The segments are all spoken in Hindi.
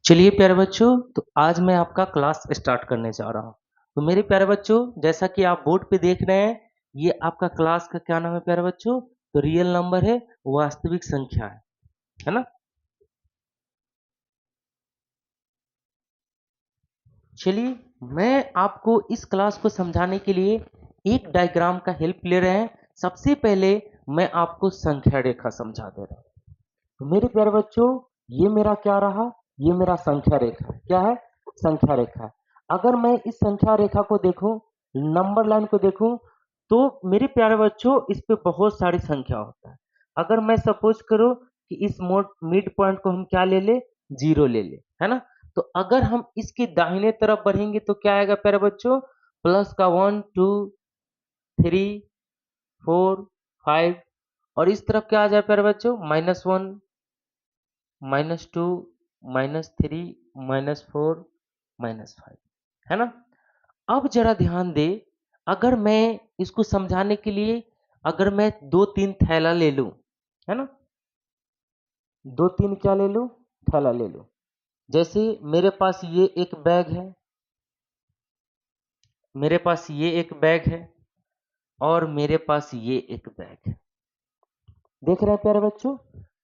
चलिए प्यारे बच्चों, तो आज मैं आपका क्लास स्टार्ट करने जा रहा हूँ। तो मेरे प्यारे बच्चों, जैसा कि आप बोर्ड पे देख रहे हैं, ये आपका क्लास का क्या नाम है प्यारे बच्चों? तो रियल नंबर है, वास्तविक संख्या है ना? चलिए, मैं आपको इस क्लास को समझाने के लिए एक डायग्राम का हेल्प ले रहे हैं। सबसे पहले मैं आपको संख्या रेखा समझा दे रहा हूँ। तो मेरे प्यारे बच्चों, ये मेरा क्या रहा? ये मेरा संख्या रेखा। क्या है? संख्या रेखा। अगर मैं इस संख्या रेखा को देखूं, नंबर लाइन को देखूं, तो मेरे प्यारे बच्चों, इस पे बहुत सारी संख्या होता है। अगर मैं सपोज करूं कि इस मोड मिड पॉइंट को हम क्या ले ले? जीरो ले ले, है ना? तो अगर हम इसके दाहिने तरफ बढ़ेंगे तो क्या आएगा प्यारे बच्चों? प्लस का 1 2 3 4 5। और इस तरफ क्या आ जाए प्यारे बच्चों? -1 -2 -3 -4 -5, है ना? अब जरा ध्यान दे, अगर मैं इसको समझाने के लिए अगर मैं दो तीन थैला ले लूं, है ना? दो तीन क्या ले लूं? थैला ले लूं। जैसे मेरे पास ये एक बैग है, मेरे पास ये एक बैग है, और मेरे पास ये एक बैग है। देख रहे हैं प्यारे बच्चों?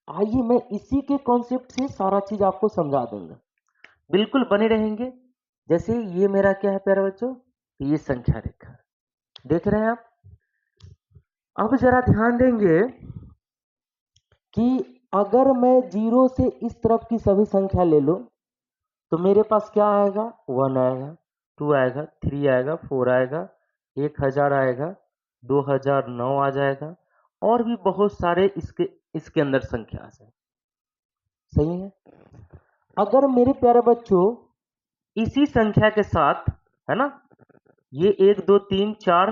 आइए मैं इसी के कॉन्सेप्ट से सारा चीज आपको समझा दूंगा। बिल्कुल बने रहेंगे। जैसे ये मेरा क्या है प्यारे बच्चों? ये संख्या रेखा देख रहे हैं आप। अब जरा ध्यान देंगे कि अगर मैं जीरो से इस तरफ की सभी संख्या ले लूं, तो मेरे पास क्या आएगा? 1 आएगा, 2 आएगा, 3 आएगा, 4 आएगा, 1000 आएगा, 2009 आ जाएगा, और भी बहुत सारे इसके इसके अंदर संख्या आ जाए। सही है? अगर मेरे प्यारे बच्चों इसी संख्या के साथ, है ना, ये 1 2 3 4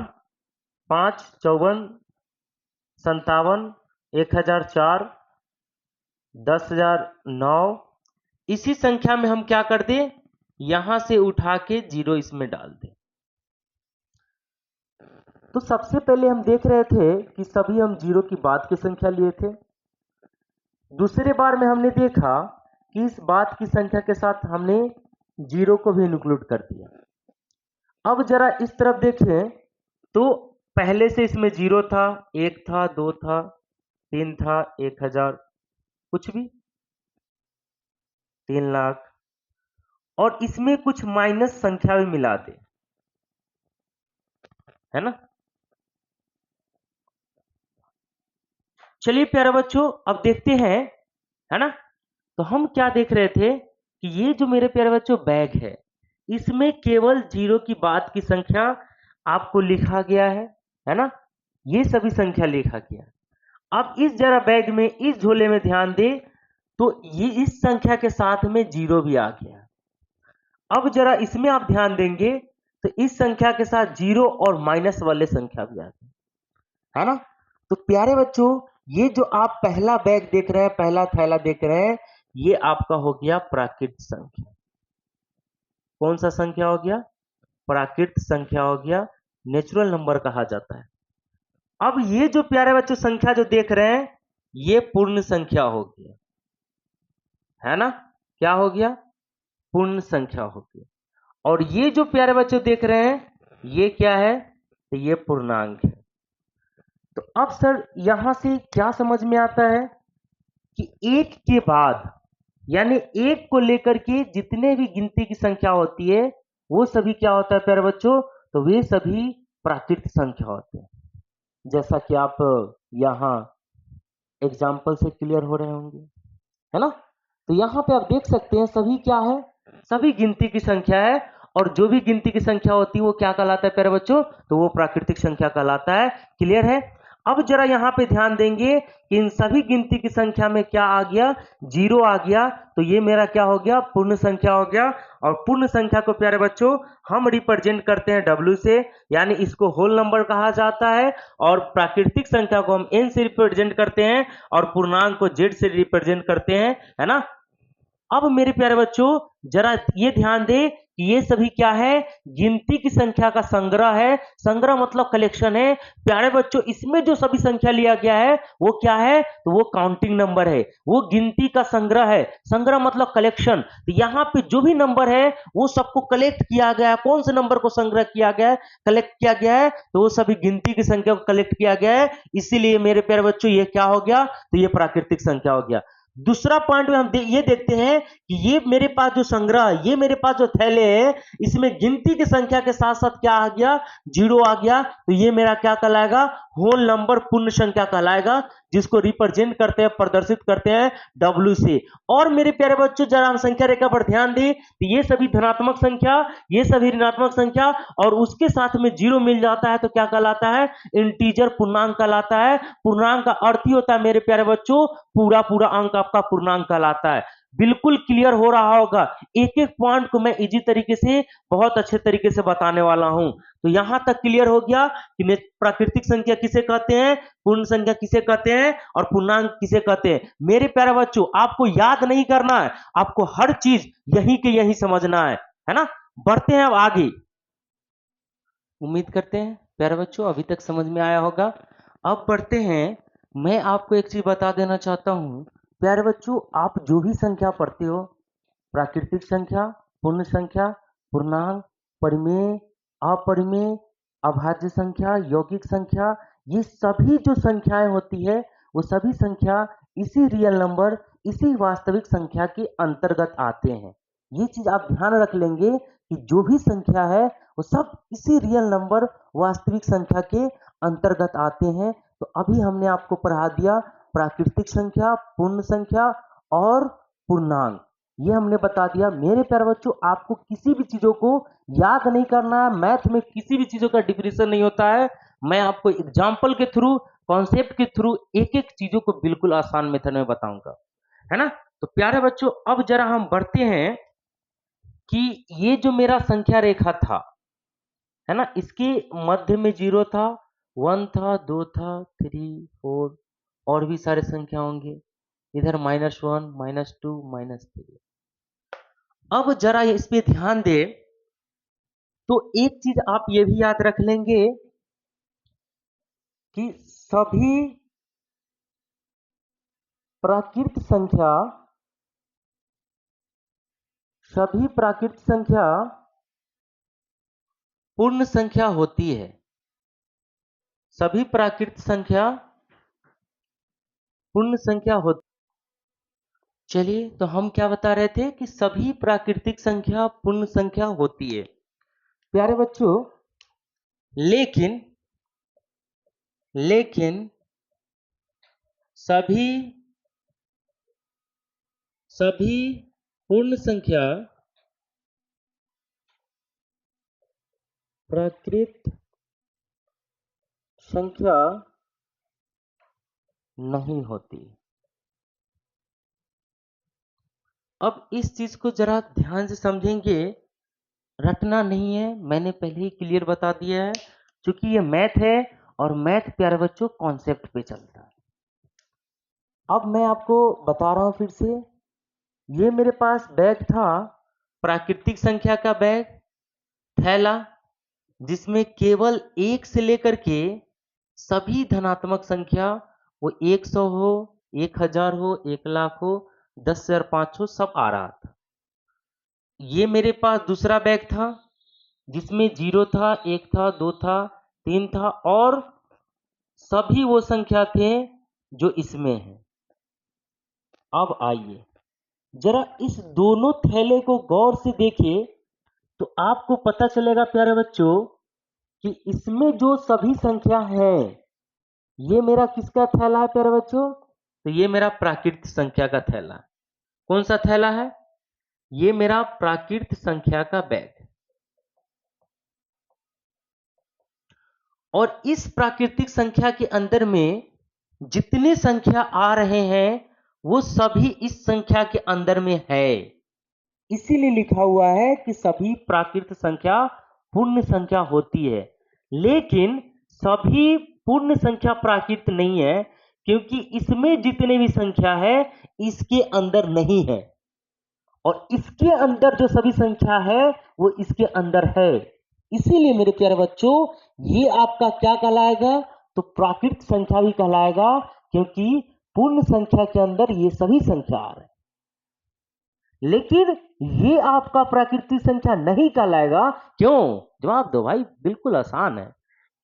5 54 57 1004 10,009, इसी संख्या में हम क्या कर दें? यहां से उठा के जीरो इसमें डाल दें। तो सबसे पहले हम देख रहे थे कि सभी हम जीरो की बाद की संख्या लिए थे। दूसरे बार में हमने देखा कि इस बाद की संख्या के साथ हमने जीरो को भी इंक्लूड कर दिया। अब जरा इस तरफ देखें, तो पहले से इसमें जीरो था, एक था, दो था, तीन था, 1000, कुछ भी, 3,00,000, और इसमें कुछ माइनस संख्या भी मिला दे, है ना? चलिए प्यारे बच्चों, अब देखते हैं, है ना? तो हम क्या देख रहे थे कि ये जो मेरे प्यारे बच्चों बैग है, इसमें केवल जीरो की बाद की संख्या आपको लिखा गया है ना? ये सभी संख्या लिखा गया। अब इस जरा बैग में, इस झोले में ध्यान दे, तो ये इस संख्या के साथ में जीरो भी आ गया। अब जरा इसमें आप ध्यान देंगे, तो इस संख्या के साथ जीरो और माइनस वाले संख्या भी आ गए, है ना? तो प्यारे बच्चों, ये जो आप पहला बैग देख रहे हैं, पहला थैला देख रहे हैं, ये आपका हो गया प्राकृत संख्या। कौन सा संख्या हो गया? प्राकृत संख्या हो गया, नेचुरल नंबर कहा जाता है। अब ये जो प्यारे बच्चों संख्या जो देख रहे हैं, ये पूर्ण संख्या हो गया, है ना? क्या हो गया? पूर्ण संख्या हो गया। और ये जो प्यारे बच्चों देख रहे हैं, ये क्या है? तो ये पूर्णांक है। तो अब सर यहां से क्या समझ में आता है कि एक के बाद, यानी एक को लेकर के जितने भी गिनती की संख्या होती है, वो सभी क्या होता है प्यारे बच्चों? तो वे सभी प्राकृतिक संख्या होते हैं। जैसा कि आप यहाँ एग्जाम्पल से क्लियर हो रहे होंगे, है ना? तो यहाँ पे आप देख सकते हैं सभी क्या है? सभी गिनती की संख्या है। और जो भी गिनती की संख्या होती है वो क्या कहलाता है प्यारे बच्चों? तो वो प्राकृतिक संख्या कहलाता है। क्लियर है? अब जरा यहाँ पे ध्यान देंगे कि इन सभी गिनती की संख्या में क्या आ गया? जीरो आ गया। तो ये मेरा क्या हो गया? पूर्ण संख्या हो गया। और पूर्ण संख्या को प्यारे बच्चों हम रिप्रेजेंट करते हैं W से, यानी इसको होल नंबर कहा जाता है। और प्राकृतिक संख्या को हम N से रिप्रेजेंट करते हैं, और पूर्णांक को Z से रिप्रेजेंट करते हैं, है ना? अब मेरे प्यारे बच्चों जरा ये ध्यान दें कि ये सभी क्या है, गिनती की संख्या का संग्रह है। संग्रह मतलब कलेक्शन है। प्यारे बच्चों इसमें जो सभी संख्या लिया गया है वो क्या है, तो वो काउंटिंग नंबर है, वो गिनती का संग्रह है। संग्रह मतलब कलेक्शन। तो यहाँ पे जो भी नंबर है वो सबको कलेक्ट किया गया है। कौन से नंबर को संग्रह किया गया है, कलेक्ट किया गया है, तो वो सभी गिनती की संख्या को कलेक्ट किया गया है। इसीलिए मेरे प्यारे बच्चों ये क्या हो गया, तो ये प्राकृतिक संख्या हो गया। दूसरा पॉइंट में हम ये देखते हैं कि ये मेरे पास जो संग्रह, ये मेरे पास जो थैले है, इसमें गिनती की संख्या के साथ साथ क्या आ गया, जीरो आ गया। तो ये मेरा क्या कहलाएगा, होल नंबर, पूर्ण संख्या कहलाएगा, जिसको रिप्रेजेंट करते हैं, प्रदर्शित करते हैं W से। और मेरे प्यारे बच्चों जरा हम संख्या रेखा पर ध्यान दें तो ये सभी धनात्मक संख्या, ये सभी ऋणात्मक संख्या, और उसके साथ में जीरो मिल जाता है तो क्या कहलाता है, इंटीजर, पूर्णांक कहलाता है। पूर्णांक का अर्थ ही होता है मेरे प्यारे बच्चों, पूरा पूरा अंक आपका पूर्णांक कहलाता है। बिल्कुल क्लियर हो रहा होगा। एक एक पॉइंट को मैं इजी तरीके से, बहुत अच्छे तरीके से बताने वाला हूं। तो यहां तक क्लियर हो गया कि प्राकृतिक संख्या किसे कहते हैं, पूर्ण संख्या किसे कहते हैं, और पूर्णांक किसे कहते हैं। मेरे प्यारे बच्चों आपको याद नहीं करना है, आपको हर चीज यहीं के यहीं समझना है ना। बढ़ते हैं अब आगे। उम्मीद करते हैं प्यारे बच्चों अभी तक समझ में आया होगा। अब बढ़ते हैं, मैं आपको एक चीज बता देना चाहता हूं प्यारे बच्चों, आप जो भी संख्या पढ़ते हो, प्राकृतिक संख्या, पूर्ण संख्या, पूर्णांक, परिमेय, अपरिमेय, अभाज्य संख्या, यौगिक संख्या, ये सभी जो संख्याएं होती है वो सभी संख्या इसी रियल नंबर, इसी वास्तविक संख्या के अंतर्गत आते हैं। ये चीज आप ध्यान रख लेंगे कि जो भी संख्या है वो सब इसी रियल नंबर, वास्तविक संख्या के अंतर्गत आते हैं। तो अभी हमने आपको पढ़ा दिया प्राकृतिक संख्या, पूर्ण संख्या और पूर्णांक, ये हमने बता दिया। मेरे प्यारे बच्चों आपको किसी भी चीजों को याद नहीं करना है। मैथ में किसी भी चीजों का डिफिनेशन नहीं होता है। मैं आपको एग्जाम्पल के थ्रू, कॉन्सेप्ट के थ्रू एक एक चीजों को बिल्कुल आसान मेथड में बताऊंगा, है ना। तो प्यारे बच्चों अब जरा हम बढ़ते हैं कि ये जो मेरा संख्या रेखा था, है ना, इसके मध्य में जीरो था, वन था, दो था, थ्री, फोर, और भी सारे संख्या होंगे, इधर -1, -2, -3। अब जरा इस पे ध्यान दे तो एक चीज आप ये भी याद रख लेंगे कि प्राकृत संख्या सभी प्राकृत संख्या पूर्ण संख्या होती है। सभी प्राकृत संख्या पूर्ण संख्या होती। चलिए तो हम क्या बता रहे थे कि सभी प्राकृतिक संख्या पूर्ण संख्या होती है प्यारे बच्चों। लेकिन सभी सभी पूर्ण संख्या प्राकृत संख्या नहीं होती। अब इस चीज को जरा ध्यान से समझेंगे, रटना नहीं है, मैंने पहले ही क्लियर बता दिया है। क्योंकि ये मैथ है और मैथ प्यारे बच्चों कॉन्सेप्ट पे चलता है। अब मैं आपको बता रहा हूं फिर से, ये मेरे पास बैग था, प्राकृतिक संख्या का बैग, थैला, जिसमें केवल एक से लेकर के सभी धनात्मक संख्या, वो 100 हो, 1000 हो, 1,00,000 हो, 10,500 सब आ रहा था। ये मेरे पास दूसरा बैग था जिसमें 0 था, 1 था, 2 था, 3 था, और सभी वो संख्या थे जो इसमें है। अब आइए जरा इस दोनों थैले को गौर से देखिए तो आपको पता चलेगा प्यारे बच्चों कि इसमें जो सभी संख्या है, ये मेरा किसका थैला है प्यारे बच्चों, तो ये मेरा प्राकृत संख्या का थैला है। कौन सा थैला है, ये मेरा प्राकृत संख्या का बैग है। और इस प्राकृतिक संख्या के अंदर में जितने संख्या आ रहे हैं वो सभी इस संख्या के अंदर में है। इसीलिए लिखा हुआ है कि सभी प्राकृत संख्या पूर्ण संख्या होती है। लेकिन सभी पूर्ण संख्या प्राकृत नहीं है, क्योंकि इसमें जितने भी संख्या है इसके अंदर नहीं है। और इसके अंदर जो सभी संख्या है वो इसके अंदर है। इसीलिए मेरे प्यारे बच्चों, ये आपका क्या कहलाएगा? तो प्राकृतिक संख्या भी कहलाएगा, क्योंकि पूर्ण संख्या के अंदर ये सभी संख्या आ रहे हैं। लेकिन ये आपका प्राकृतिक संख्या नहीं कहलाएगा। क्यों? जवाब दो भाई, बिल्कुल आसान है।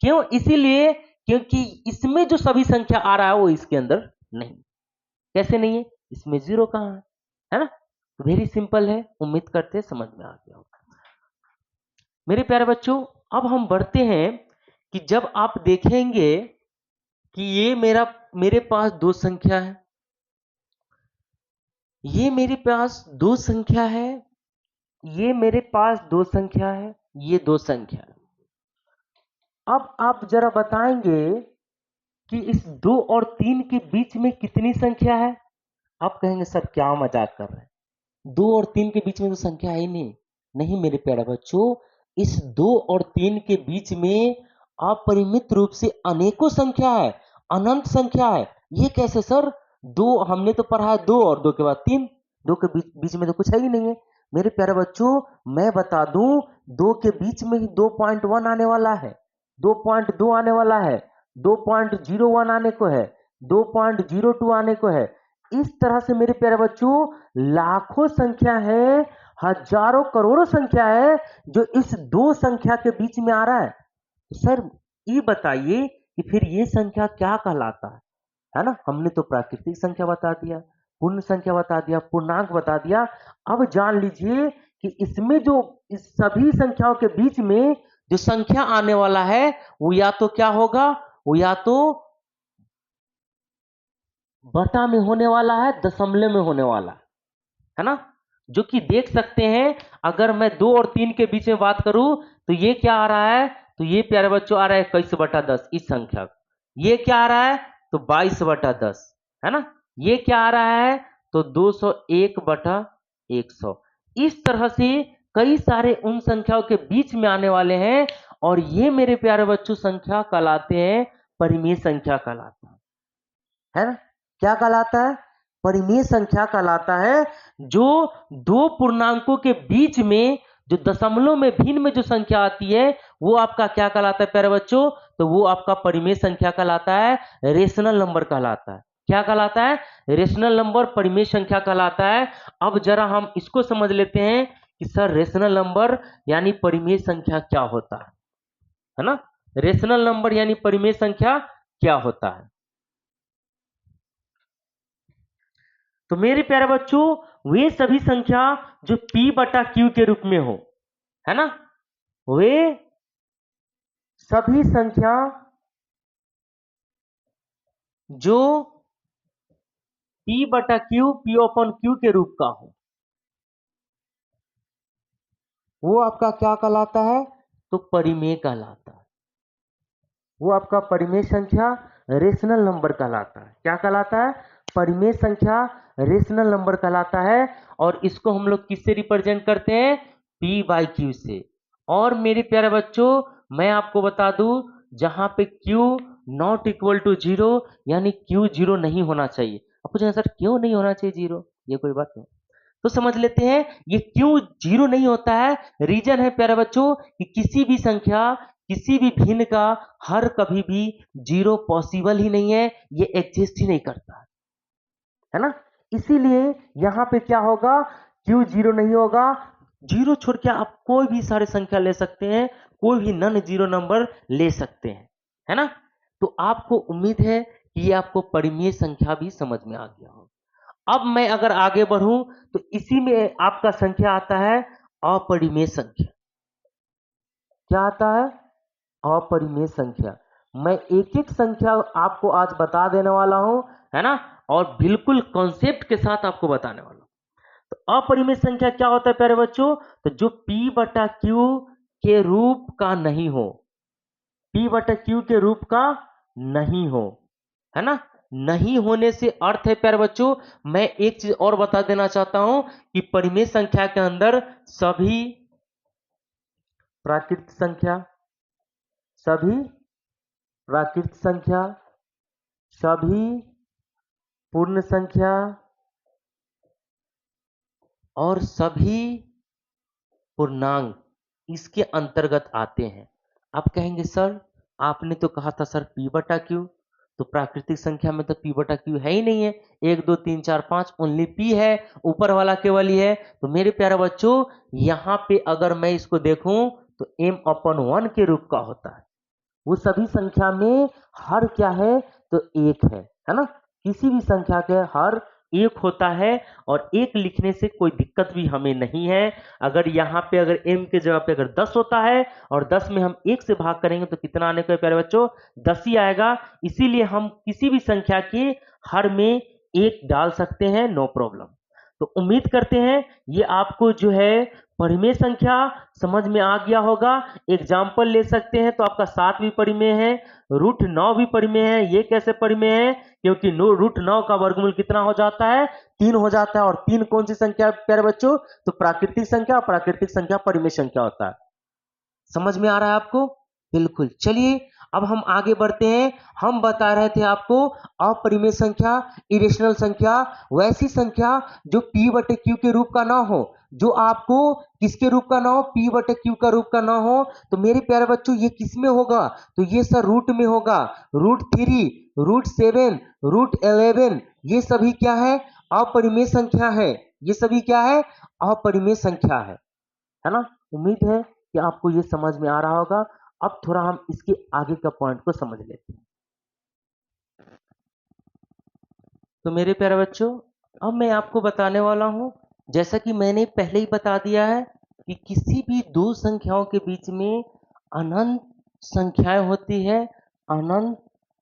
क्यों? इसीलिए क्योंकि इसमें जो सभी संख्या आ रहा है वो इसके अंदर नहीं। कैसे नहीं है? इसमें जीरो कहाँ है ना? वेरी सिंपल है, उम्मीद करते समझ में आ गया होगा। मेरे प्यारे बच्चों, अब हम बढ़ते हैं कि जब आप देखेंगे कि ये मेरे पास दो संख्या है, ये मेरे पास दो संख्या है, ये मेरे पास दो संख्या है, ये दो संख्या है। अब आप जरा बताएंगे कि इस 2 और 3 के बीच में कितनी संख्या है? आप कहेंगे सर क्या मजाक कर रहे हैं, 2 और 3 के बीच में तो संख्या है ही नहीं। नहीं मेरे प्यारे बच्चों, इस 2 और 3 के बीच में अपरिमित रूप से अनेकों संख्या है, अनंत संख्या है। ये कैसे सर? दो हमने तो पढ़ा है 2 और 2 के बाद 3, 2 के बीच में तो कुछ है ही नहीं है। मेरे प्यारे बच्चों, मैं बता दूं, 2 के बीच में ही 2.1 आने वाला है, 2.2 आने वाला है, 2.01 आने को है, 2.02 आने को है। इस तरह से मेरे प्यारे बच्चों लाखों संख्या है, हजारों करोड़ों संख्या है जो इस दो संख्या के बीच में आ रहा है। तो सर ये बताइए कि फिर ये संख्या क्या कहलाता है ना? हमने तो प्राकृतिक संख्या बता दिया, पूर्ण संख्या बता दिया, पूर्णांक बता दिया। अब जान लीजिए कि इसमें जो इस सभी संख्याओं के बीच में जो संख्या आने वाला है वो या तो क्या होगा, वो या तो बटा में होने वाला है, दशमलव में होने वाला है ना? जो कि देख सकते हैं, अगर मैं 2 और 3 के बीच में बात करूं तो ये क्या आ रहा है? तो ये प्यारे बच्चों आ रहा है 21/10 इस संख्या। ये क्या आ रहा है? तो 22/10 है ना? ये क्या आ रहा है? तो 201/100। इस तरह से कई सारे उन संख्याओं के बीच में आने वाले हैं, और ये मेरे प्यारे बच्चों संख्या कहलाते हैं, परिमेय संख्या कहलाता है ना? क्या कहलाता है? परिमेय संख्या कहलाता है। जो दो पूर्णांकों के बीच में जो दशमलव में भिन्न में जो संख्या आती है वो आपका क्या कहलाता है प्यारे बच्चों? तो वो आपका परिमेय संख्या कहलाता है, रेशनल नंबर कहलाता है। क्या कहलाता है? रेशनल नंबर, परिमेय संख्या कहलाता है। अब जरा हम इसको समझ लेते हैं कि सर रेशनल नंबर यानी परिमेय संख्या क्या होता है ना? रेशनल नंबर यानी परिमेय संख्या क्या होता है? तो मेरे प्यारे बच्चों, वे सभी संख्या जो P/Q के रूप में हो, है ना? वे सभी संख्या जो P/Q, P/Q के रूप का हो, वो आपका क्या कहलाता है? तो परिमेय कहलाता है। वो आपका परिमेय संख्या, रेशनल नंबर कहलाता है। क्या कहलाता है? परिमेय संख्या, रेशनल नंबर कहलाता है। और इसको हम लोग किससे रिप्रेजेंट करते हैं? P/Q से। और मेरे प्यारे बच्चों, मैं आपको बता दूं, जहां पे Q not equal to zero, यानी Q जीरो नहीं होना चाहिए। अब पूछेंगे सर क्यों नहीं होना चाहिए जीरो, ये कोई बात नहीं। तो समझ लेते हैं ये क्यों जीरो नहीं होता है। रीजन है प्यारे बच्चों कि किसी भी संख्या, किसी भी भिन्न का हर कभी भी जीरो पॉसिबल ही नहीं है, ये एग्जिस्ट ही नहीं करता है ना? इसीलिए यहां पे क्या होगा? क्यों जीरो नहीं होगा? जीरो छोड़ के आप कोई भी सारे संख्या ले सकते हैं, कोई भी नन जीरो नंबर ले सकते हैं, है ना? तो आपको उम्मीद है कि ये आपको परिमेय संख्या भी समझ में आ गया हो। अब मैं अगर आगे बढ़ूं तो इसी में आपका संख्या आता है अपरिमेय संख्या। क्या आता है? अपरिमेय संख्या। मैं एक एक संख्या आपको आज बता देने वाला हूं, है ना? और बिल्कुल कॉन्सेप्ट के साथ आपको बताने वाला हूं। तो अपरिमेय संख्या क्या होता है प्यारे बच्चों? तो जो P/Q के रूप का नहीं हो, P/Q के रूप का नहीं हो, है ना? नहीं होने से अर्थ है प्यारे बच्चों, मैं एक चीज और बता देना चाहता हूं कि परिमेय संख्या के अंदर सभी प्राकृतिक संख्या, सभी प्राकृतिक संख्या, सभी पूर्ण संख्या, और सभी पूर्णांक इसके अंतर्गत आते हैं। आप कहेंगे सर आपने तो कहा था सर p बटा q, तो प्राकृतिक संख्या में तो p बटा q है ही नहीं है, 1 2 3 4 5 ओनली p है, ऊपर वाला केवल ही है। तो मेरे प्यारे बच्चों यहाँ पे अगर मैं इसको देखूं तो m/1 के रूप का होता है। वो सभी संख्या में हर क्या है तो एक है ना। किसी भी संख्या के हर एक होता है और एक लिखने से कोई दिक्कत भी हमें नहीं है। अगर यहाँ पे अगर m के जगह पे अगर 10 होता है और 10 में हम 1 से भाग करेंगे तो कितना आने को है प्यारे बच्चों, 10 ही आएगा। इसीलिए हम किसी भी संख्या के हर में एक डाल सकते हैं, नो प्रॉब्लम। तो उम्मीद करते हैं ये आपको जो है परिमेय संख्या समझ में आ गया होगा। एग्जाम्पल ले सकते हैं तो आपका 7 भी परिमेय है, √9 भी परिमेय है। ये कैसे परिमेय है, क्योंकि √9 का वर्गमूल कितना हो जाता है, 3 हो जाता है। और 3 कौन सी संख्या प्यारे बच्चों, तो प्राकृतिक संख्या। प्राकृतिक संख्या परिमेय संख्या होता है। समझ में आ रहा है आपको, बिल्कुल। चलिए अब हम आगे बढ़ते हैं। हम बता रहे थे आपको अपरिमेय संख्या, इरेशनल संख्या, वैसी संख्या जो p बटे q के रूप का ना हो, जो आपको किसके रूप का ना हो, p बटे q का रूप का ना हो। तो मेरे प्यारे बच्चों ये किस में होगा, तो ये सर रूट में होगा। √3, √7, √11 ये सभी क्या है, अपरिमेय संख्या है। ये सभी क्या है, अपरिमेय संख्या है ना। उम्मीद है कि आपको ये समझ में आ रहा होगा। अब थोड़ा हम इसके आगे का पॉइंट को समझ लेते हैं। तो मेरे प्यारे बच्चों अब मैं आपको बताने वाला हूं, जैसा कि मैंने पहले ही बता दिया है कि किसी भी दो संख्याओं के बीच में अनंत संख्याएं होती है, अनंत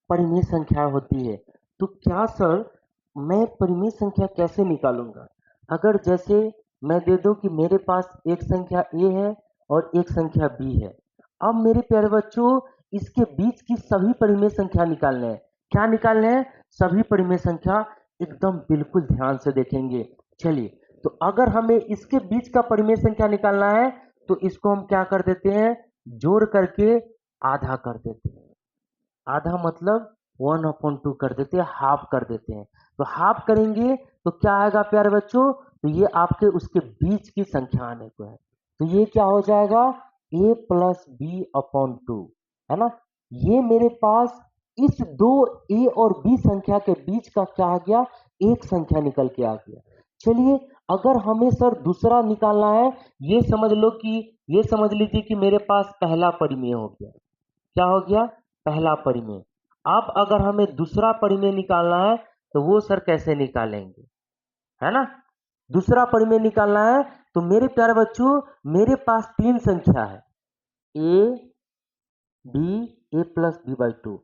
परिमेय संख्याएं होती है। तो क्या सर मैं परिमेय संख्या कैसे निकालूंगा, अगर जैसे मैं दे दूं कि मेरे पास एक संख्या a है और एक संख्या b है। अब मेरे प्यारे बच्चों इसके बीच की सभी परिमेय संख्या निकालने हैं। क्या निकालने हैं, सभी परिमेय संख्या। एकदम बिल्कुल ध्यान से देखेंगे। चलिए तो अगर हमें इसके बीच का परिमेय संख्या निकालना है तो इसको हम क्या कर देते हैं, जोड़ करके आधा कर देते हैं। आधा मतलब 1/2 कर देते हैं, हाफ कर देते हैं। तो हाफ करेंगे तो क्या आएगा प्यारे बच्चों, तो ये आपके उसके बीच की संख्या आने को है। तो ये क्या हो जाएगा, a + b/2 है ना। ये मेरे पास इस दो a और b संख्या के बीच का क्या आ गया, एक संख्या निकल के आ गया। चलिए अगर हमें सर दूसरा निकालना है, ये समझ लो कि ये समझ लीजिए कि मेरे पास पहला परिमेय हो गया। क्या हो गया, पहला परिमेय। अब अगर हमें दूसरा परिमेय निकालना है तो वो सर कैसे निकालेंगे, है ना। दूसरा परिमेय निकालना है तो मेरे प्यारे बच्चों मेरे पास तीन संख्या है, a b, a + b/2।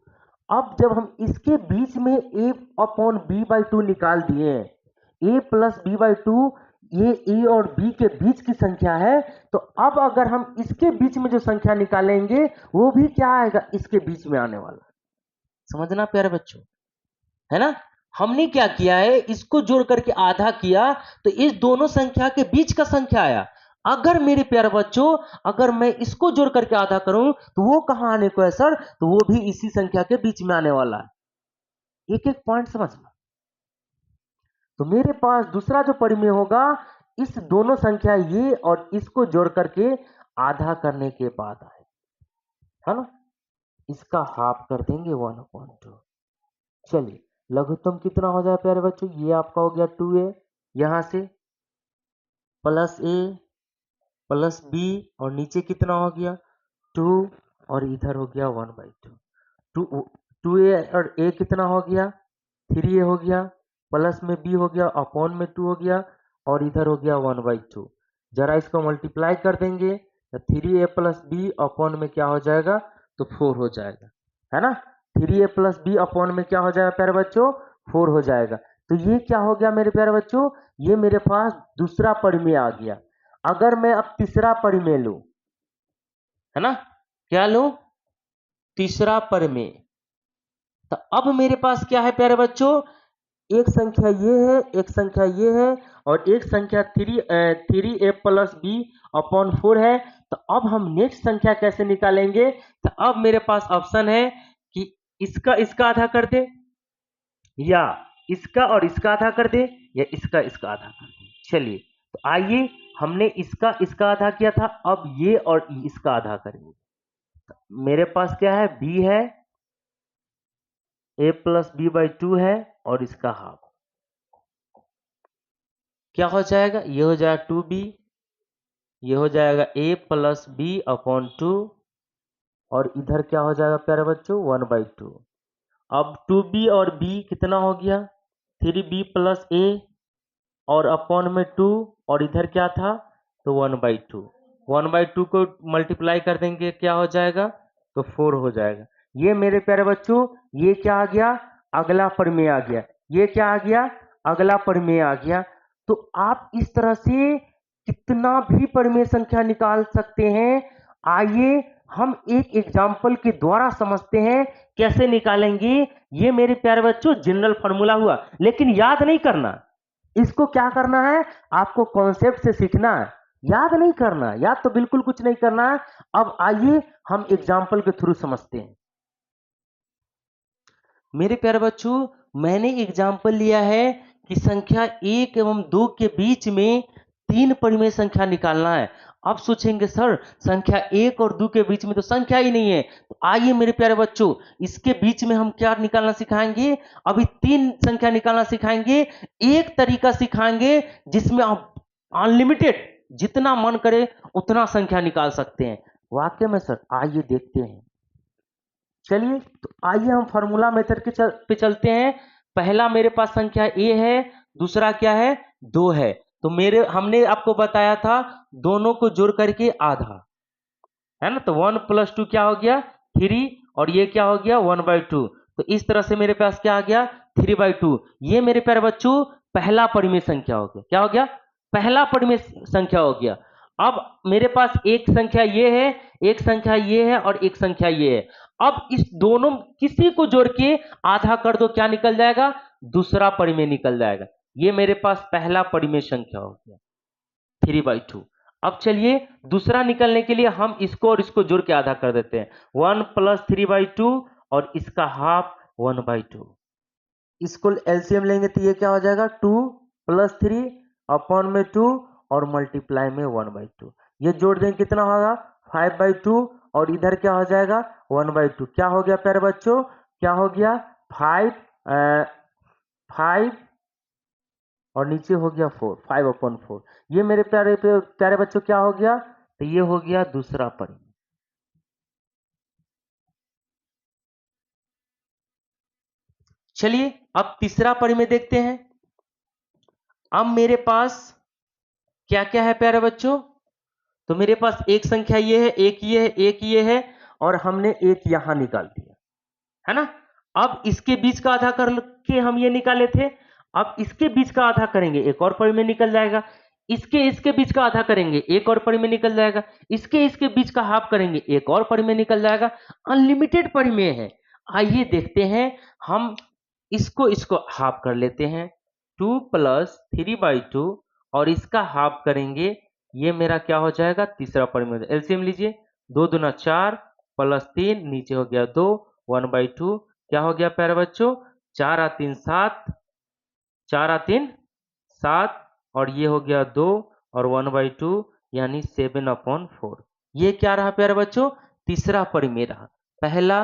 अब जब हम इसके बीच में a/b/2 निकाल दिए, a + b/2 ये a और b के बीच की संख्या है। तो अब अगर हम इसके बीच में जो संख्या निकालेंगे वो भी क्या आएगा, इसके बीच में आने वाला। समझना प्यारे बच्चों, है ना। हमने क्या किया है, इसको जोड़ करके आधा किया तो इस दोनों संख्या के बीच का संख्या आया। अगर मेरे प्यारे बच्चों अगर मैं इसको जोड़ करके आधा करूं तो वो कहां आने को है सर, तो वो भी इसी संख्या के बीच में आने वाला है। एक एक पॉइंट समझना। तो मेरे पास दूसरा जो परिमेय होगा, इस दोनों संख्या ये और इसको जोड़ करके आधा करने के बाद आए, है ना। इसका हाफ कर देंगे 1/2। चलिए लघुत्तम कितना हो जाए प्यारे बच्चों, ये आपका हो गया 2a, यहां से +a + b और नीचे कितना हो गया 2 और इधर हो गया 1/2। 2a और a कितना हो गया 3a हो गया, प्लस में b हो गया, अपॉन में 2 हो गया और इधर हो गया 1/2। जरा इसको मल्टीप्लाई कर देंगे तो 3a + b अपॉन में क्या हो जाएगा, तो 4 हो जाएगा, है ना। 3a + b अपॉन में क्या हो जाएगा प्यारे बच्चों, 4 हो जाएगा। तो ये क्या हो गया मेरे प्यारे बच्चों, ये मेरे पास दूसरा परिमेय आ गया। अगर मैं अब तीसरा परिमेय लूं, है ना, क्या लूं, तीसरा परिमेय। तो अब मेरे पास क्या है प्यारे बच्चों, एक संख्या ये है, एक संख्या ये है और एक संख्या 3a + b/4 है। तो अब हम नेक्स्ट संख्या कैसे निकालेंगे, तो अब मेरे पास ऑप्शन है कि इसका इसका आधा कर दे, या इसका और इसका आधा कर दे, या इसका इसका आधा कर दे। चलिए तो आइए, हमने इसका आधा किया था, अब ये और इसका आधा करेंगे। मेरे पास क्या है, b है, a प्लस बी बाई 2 है, और इसका हाफ क्या हो जाएगा, ये हो जाएगा 2b, ये हो जाएगा a प्लस बी अपॉन 2, और इधर क्या हो जाएगा प्यारे बच्चों, 1/2। अब 2b और b कितना हो गया, 3b प्लस a, और अपॉन में 2, और इधर क्या था, तो 1/2। 1/2 को मल्टीप्लाई कर देंगे, क्या हो जाएगा, तो 4 हो जाएगा। ये मेरे प्यारे बच्चों, ये क्या आ गया, अगला प्रमेय आ गया। ये क्या आ गया, अगला प्रमेय आ गया। तो आप इस तरह से कितना भी प्रमेय संख्या निकाल सकते हैं। आइए हम एक एग्जाम्पल के द्वारा समझते हैं कैसे निकालेंगे। ये मेरे प्यारे बच्चों जनरल फॉर्मूला हुआ, लेकिन याद नहीं करना। इसको क्या करना है, आपको कॉन्सेप्ट से सीखना है, याद नहीं करना, याद तो बिल्कुल कुछ नहीं करना है। अब आइए हम एग्जाम्पल के थ्रू समझते हैं। मेरे प्यारे बच्चों, मैंने एग्जाम्पल लिया है कि संख्या 1 एवं 2 के बीच में 3 परिमेय संख्या निकालना है। अब सोचेंगे सर संख्या 1 और 2 के बीच में तो संख्या ही नहीं है। तो आइए मेरे प्यारे बच्चों, इसके बीच में हम क्या निकालना सिखाएंगे, अभी 3 संख्या निकालना सिखाएंगे। एक तरीका सिखाएंगे जिसमें आप अनलिमिटेड जितना मन करे उतना संख्या निकाल सकते हैं। वाकई में सर, आइए देखते हैं। चलिए तो आइए हम फार्मूला मेथड के पे चलते हैं। पहला मेरे पास संख्या a है, दूसरा क्या है, 2 है। तो हमने आपको बताया था दोनों को जोड़ करके आधा है ना। तो 1 प्लस 2 क्या हो गया, 3, और ये क्या हो गया, 1/2। तो इस तरह से मेरे पास क्या आ गया, 3/2। ये मेरे प्यारे बच्चों पहला परिमेय संख्या हो गया। क्या हो गया, पहला परिमेय संख्या हो गया। अब मेरे पास एक संख्या ये है, एक संख्या ये है, और एक संख्या ये है। अब इस दोनों किसी को जोड़ के आधा कर दो, क्या निकल जाएगा, दूसरा परिमेय निकल जाएगा। ये मेरे पास पहला परिमेय संख्या हो गया 3/2। अब चलिए दूसरा निकलने के लिए हम इसको और इसको जोड़ के आधा कर देते हैं। 1 प्लस 3/2 और इसका हाफ 1/2। इसको एलसीएम लेंगे तो ये क्या हो जाएगा, 2 प्लस 3 अपॉन में 2 और मल्टीप्लाई में 1/2। ये जोड़ देंगे कितना होगा, 5/2, और इधर क्या हो जाएगा, 1/2। क्या हो गया प्यारे बच्चों, क्या हो गया, 5 और नीचे हो गया 4, 5/4। ये मेरे प्यारे प्यारे बच्चों क्या हो गया, तो ये हो गया दूसरा परिमेय। चलिए अब तीसरा परिमेय देखते हैं। अब मेरे पास क्या क्या है प्यारे बच्चों, तो मेरे पास एक संख्या ये है, एक ये है, एक ये है, और हमने एक यहां निकाल दिया है ना। अब इसके बीच का आधा करके हम ये निकाले थे। अब इसके बीच का आधा करेंगे, एक और परिमेय निकल जाएगा। इसके बीच का आधा करेंगे, एक और परिमेय निकल जाएगा। इसके बीच का हाफ करेंगे, एक और परिमेय निकल जाएगा। अनलिमिटेड परिमेय है। आइए देखते हैं, हम इसको हाफ कर लेते हैं। 2 प्लस 3/2 और इसका हाफ करेंगे, ये मेरा क्या हो जाएगा, तीसरा परिमेय। एलसीएम लीजिए, 2 दूना 4 प्लस 3 नीचे हो गया 2, 1/2। क्या हो गया प्यारे बच्चों, 4 और 3 7, 4 और 3 7, और ये हो गया 2 और 1/2 यानी 7/4। ये क्या रहा प्यारे बच्चों, तीसरा परिमेय रहा। पहला,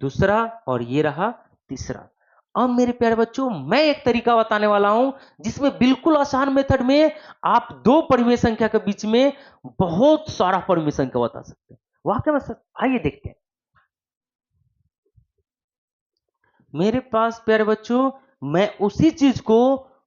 दूसरा और ये रहा तीसरा। अब मेरे प्यारे बच्चों मैं एक तरीका बताने वाला हूं जिसमें बिल्कुल आसान मेथड में आप दो परिमेय संख्या के बीच में बहुत सारा परिमेय संख्या बता सकते हैं। वाकई में सर, आइए देखते हैं। मेरे पास प्यारे बच्चों मैं उसी चीज को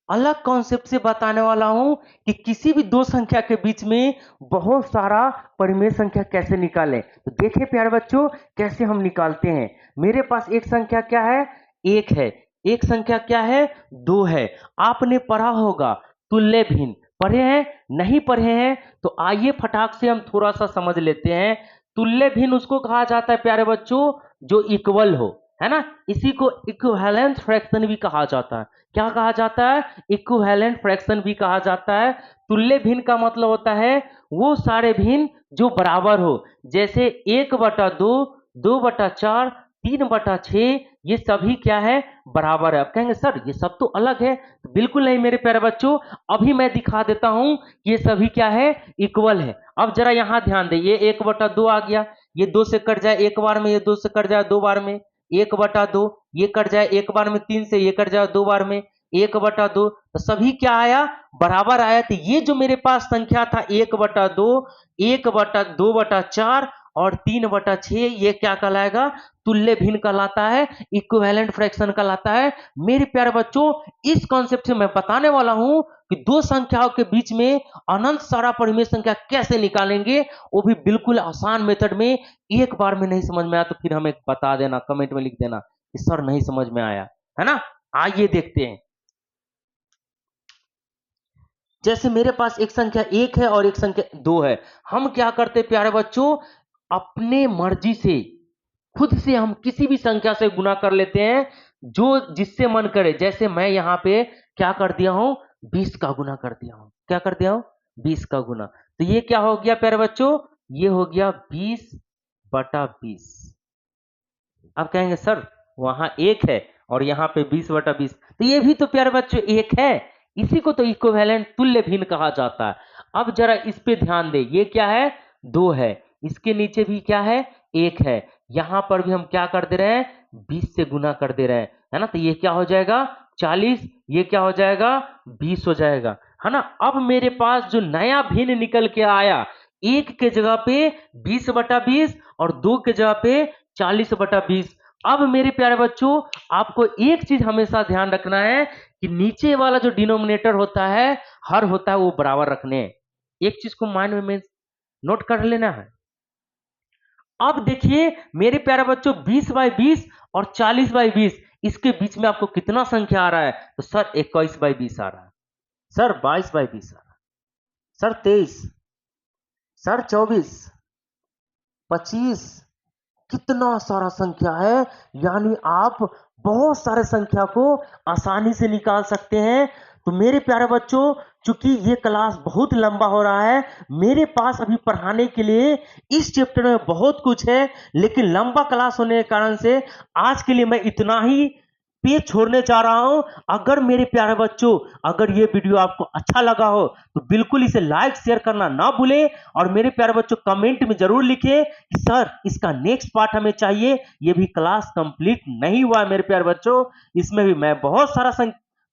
अलग कॉन्सेप्ट से बताने वाला हूं कि किसी भी दो संख्या के बीच में बहुत सारा परिमेय संख्या कैसे निकालें। तो देखिए प्यारे बच्चों कैसे हम निकालते हैं। मेरे पास एक संख्या क्या है, एक है। एक संख्या क्या है, दो है। आपने पढ़ा होगा तुल्य भिन्न, पढ़े हैं, नहीं पढ़े हैं तो आइए फटाक से हम थोड़ा सा समझ लेते हैं। तुल्य भिन्न उसको कहा जाता है प्यारे बच्चों जो इक्वल हो, है ना। इसी को इक्विवेलेंट फ्रैक्शन भी कहा जाता है। क्या कहा जाता है, इक्विवेलेंट फ्रैक्शन भी कहा जाता है। तुल्य भिन्न का मतलब होता है वो सारे भिन्न जो बराबर हो, जैसे 1/2, 2/4, 3/6 ये सभी क्या है, बराबर है। अब कहेंगे सर ये सब तो अलग है, तो बिल्कुल नहीं मेरे प्यारे बच्चों, अभी मैं दिखा देता हूं कि ये सभी क्या है, इक्वल है। अब जरा यहां ध्यान दें, ये 1/2 आ गया, ये 2 से कट जाए एक बार में, ये 2 से कट जाए 2 बार में, 1/2 ये कट जाए एक बार में, 3 से ये कट जाए 2 बार में, 1/2, तो सभी क्या आया, बराबर आया। तो ये जो मेरे पास संख्या था 1/2, 1/2/4 और 3/6, ये क्या कहलाएगा, तुल्य भिन्न कहलाता है, इक्विवेलेंट फ्रैक्शन कहलाता है। मेरे प्यारे बच्चों, इस कॉन्सेप्ट से मैं बताने वाला हूं कि दो संख्याओं के बीच में अनंत सारा परिमेय संख्या कैसे निकालेंगे, वो भी बिल्कुल आसान मेथड में। एक बार में नहीं समझ में आया तो फिर हमें बता देना, कमेंट में लिख देना कि सर नहीं समझ में आया, है ना। आइए देखते हैं। जैसे मेरे पास एक संख्या 1 है और एक संख्या 2 है, हम क्या करते हैं प्यारे बच्चों, अपने मर्जी से खुद से हम किसी भी संख्या से गुना कर लेते हैं, जो जिससे मन करे। जैसे मैं यहाँ पे क्या कर दिया हूं, 20 का गुना कर दिया हूं। क्या कर दिया हूं, 20 का गुना। तो ये क्या हो गया प्यारे बच्चों, ये हो गया 20/20। अब कहेंगे सर वहां 1 है और यहाँ पे 20/20, तो ये भी तो प्यारे बच्चों 1 है। इसी को तो इक्विवेलेंट तुल्य भिन्न कहा जाता है। अब जरा इस पे ध्यान दें, ये क्या है, 2 है, इसके नीचे भी क्या है, 1 है। यहां पर भी हम क्या कर दे रहे हैं, 20 से गुना कर दे रहे हैं, है ना। तो ये क्या हो जाएगा, 40, ये क्या हो जाएगा, 20 हो जाएगा, है ना। अब मेरे पास जो नया भिन्न निकल के आया, 1 के जगह पे 20/20 और 2 के जगह पे 40/20। अब मेरे प्यारे बच्चों, आपको एक चीज हमेशा ध्यान रखना है कि नीचे वाला जो डिनोमिनेटर होता है, हर होता है, वो बराबर रखने हैं। एक चीज को माइंड में नोट कर लेना है। अब देखिए मेरे प्यारे बच्चों, 20/20 और 40/20, इसके बीच में आपको कितना संख्या आ रहा है, तो सर 21/20 आ रहा है, सर 22/20 आ रहा है, सर 23, सर 24, 25, कितना सारा संख्या है। यानी आप बहुत सारे संख्या को आसानी से निकाल सकते हैं। तो मेरे प्यारे बच्चों, चूंकि ये क्लास बहुत लंबा हो रहा है, मेरे पास अभी पढ़ाने के लिए इस चैप्टर में बहुत कुछ है, लेकिन लंबा क्लास होने के कारण से आज के लिए मैं इतना ही पेज छोड़ने जा रहा हूं। अगर मेरे प्यारे बच्चों, अगर ये वीडियो आपको अच्छा लगा हो तो बिल्कुल इसे लाइक शेयर करना ना भूलें, और मेरे प्यारे बच्चों कमेंट में जरूर लिखें कि सर इसका नेक्स्ट पार्ट हमें चाहिए। ये भी क्लास कंप्लीट नहीं हुआ है मेरे प्यारे बच्चों, इसमें भी मैं बहुत सारा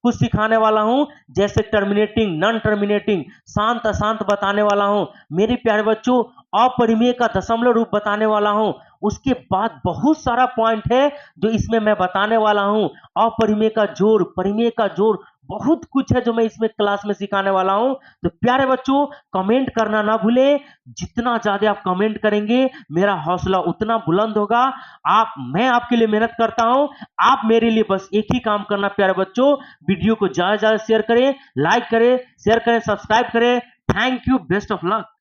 कुछ सिखाने वाला हूं, जैसे टर्मिनेटिंग, नॉन टर्मिनेटिंग, शांत अशांत बताने वाला हूं। मेरे प्यारे बच्चों, अपरिमेय का दशमलव रूप बताने वाला हूं। उसके बाद बहुत सारा पॉइंट है जो इसमें मैं बताने वाला हूं। अपरिमेय का जोड़, परिमेय का जोड़, बहुत कुछ है जो मैं इसमें क्लास में सिखाने वाला हूं। तो प्यारे बच्चों, कमेंट करना ना भूलें। जितना ज्यादा आप कमेंट करेंगे, मेरा हौसला उतना बुलंद होगा। मैं आपके लिए मेहनत करता हूं, आप मेरे लिए बस एक ही काम करना प्यारे बच्चों, वीडियो को ज्यादा से ज्यादा शेयर करें, लाइक करें, शेयर करें, सब्सक्राइब करें। Thank you, best of luck.